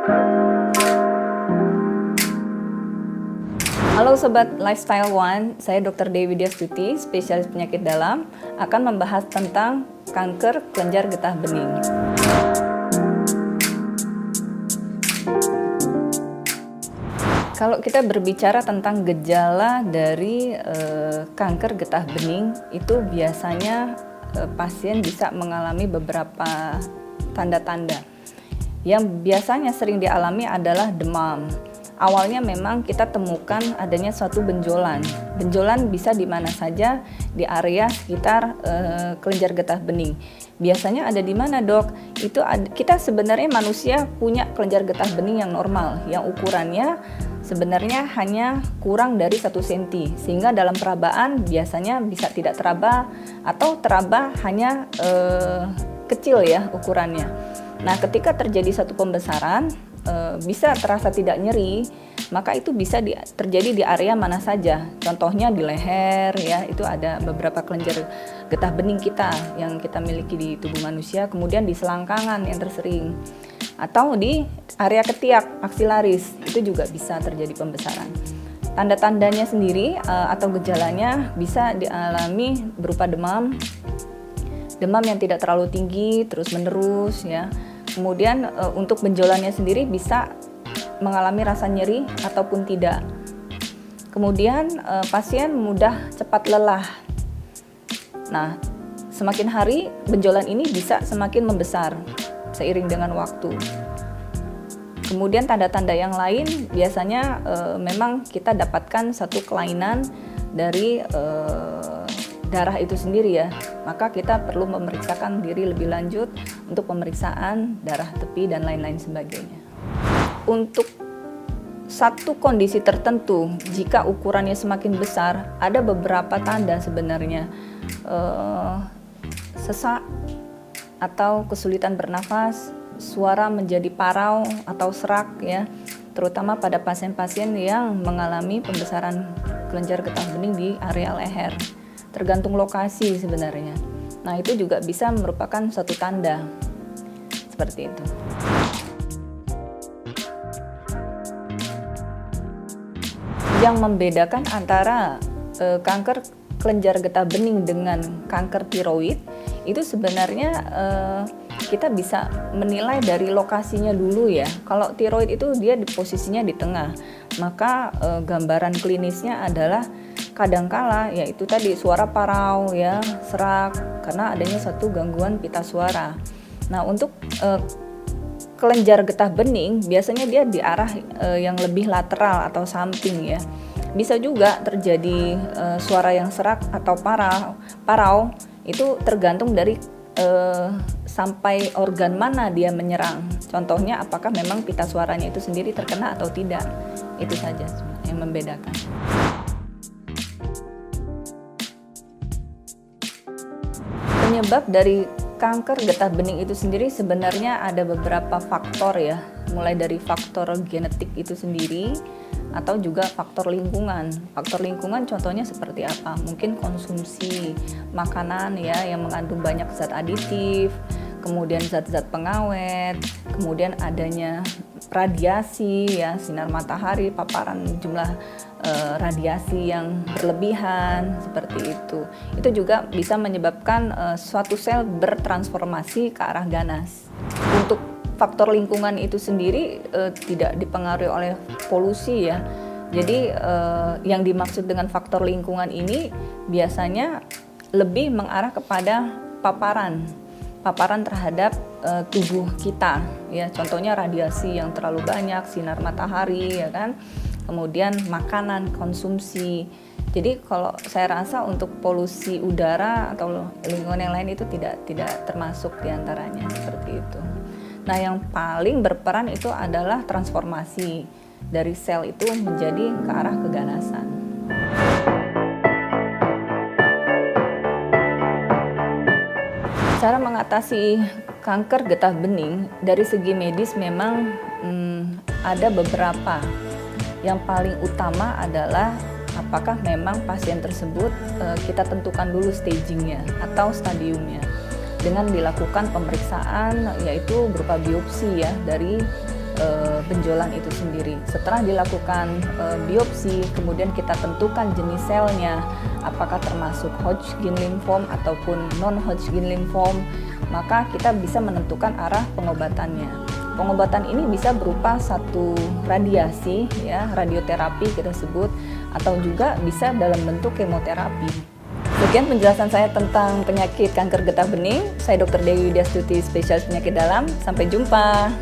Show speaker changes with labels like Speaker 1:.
Speaker 1: Halo Sobat Lifestyle One, saya Dr. Dewi Diastuti, spesialis penyakit dalam, akan membahas tentang kanker kelenjar getah bening. Kalau kita berbicara tentang gejala dari kanker getah bening, itu biasanya pasien bisa mengalami beberapa tanda-tanda. Yang biasanya sering dialami adalah demam. Awalnya memang kita temukan adanya suatu benjolan. Benjolan bisa di mana saja di area sekitar kelenjar getah bening. Biasanya ada di mana, Dok? Kita sebenarnya manusia punya kelenjar getah bening yang normal, yang ukurannya sebenarnya hanya kurang dari 1 cm, sehingga dalam perabaan biasanya bisa tidak teraba atau teraba hanya kecil ya ukurannya. Nah, ketika terjadi satu pembesaran, bisa terasa tidak nyeri, maka itu bisa terjadi di area mana saja. Contohnya di leher ya, itu ada beberapa kelenjar getah bening kita yang kita miliki di tubuh manusia, kemudian di selangkangan yang tersering, atau di area ketiak aksilaris, itu juga bisa terjadi pembesaran. Tanda-tandanya sendiri atau gejalanya bisa dialami berupa demam yang tidak terlalu tinggi terus menerus ya. Kemudian untuk benjolannya sendiri bisa mengalami rasa nyeri ataupun tidak. Kemudian pasien mudah cepat lelah. Nah, semakin hari benjolan ini bisa semakin membesar seiring dengan waktu. Kemudian tanda-tanda yang lain biasanya memang kita dapatkan satu kelainan dari darah itu sendiri ya, maka kita perlu memeriksakan diri lebih lanjut untuk pemeriksaan darah tepi dan lain-lain sebagainya. Untuk satu kondisi tertentu, jika ukurannya semakin besar, ada beberapa tanda sebenarnya, sesak atau kesulitan bernafas, suara menjadi parau atau serak ya, terutama pada pasien-pasien yang mengalami pembesaran kelenjar getah bening di area leher. Tergantung lokasi sebenarnya. Nah, itu juga bisa merupakan suatu tanda seperti itu. Yang membedakan antara kanker kelenjar getah bening dengan kanker tiroid itu sebenarnya kita bisa menilai dari lokasinya dulu ya. Kalau tiroid itu dia di posisinya di tengah, maka gambaran klinisnya adalah kadangkala yaitu tadi suara parau ya, serak karena adanya satu gangguan pita suara. Nah, untuk kelenjar getah bening biasanya dia di arah yang lebih lateral atau samping ya. Bisa juga terjadi suara yang serak atau parau itu tergantung dari sampai organ mana dia menyerang. Contohnya apakah memang pita suaranya itu sendiri terkena atau tidak. Itu saja yang membedakan. Penyebab dari kanker getah bening itu sendiri sebenarnya ada beberapa faktor ya, mulai dari faktor genetik itu sendiri atau juga faktor lingkungan. Faktor lingkungan contohnya seperti apa? Mungkin konsumsi makanan ya yang mengandung banyak zat aditif, kemudian zat-zat pengawet, kemudian adanya radiasi ya, sinar matahari, paparan jumlah radiasi yang berlebihan seperti itu. Itu juga bisa menyebabkan suatu sel bertransformasi ke arah ganas. Untuk faktor lingkungan itu sendiri tidak dipengaruhi oleh polusi ya. Jadi yang dimaksud dengan faktor lingkungan ini biasanya lebih mengarah kepada paparan terhadap tubuh kita ya. Contohnya radiasi yang terlalu banyak, sinar matahari ya kan. Kemudian makanan, konsumsi. Jadi kalau saya rasa untuk polusi udara atau lingkungan yang lain itu tidak termasuk diantaranya seperti itu. Nah, yang paling berperan itu adalah transformasi dari sel itu menjadi ke arah keganasan. Cara mengatasi kanker getah bening dari segi medis memang ada beberapa. Yang paling utama adalah apakah memang pasien tersebut kita tentukan dulu stagingnya atau stadiumnya dengan dilakukan pemeriksaan yaitu berupa biopsi ya dari benjolan itu sendiri. Setelah dilakukan biopsi, kemudian kita tentukan jenis selnya, apakah termasuk Hodgkin lymphoma ataupun non-Hodgkin lymphoma, maka kita bisa menentukan arah pengobatannya. Pengobatan ini bisa berupa satu radiasi, ya, radioterapi kita sebut, atau juga bisa dalam bentuk kemoterapi. Sekian penjelasan saya tentang penyakit kanker getah bening. Saya Dr. Dewi Widya Stuti, spesialis penyakit dalam. Sampai jumpa.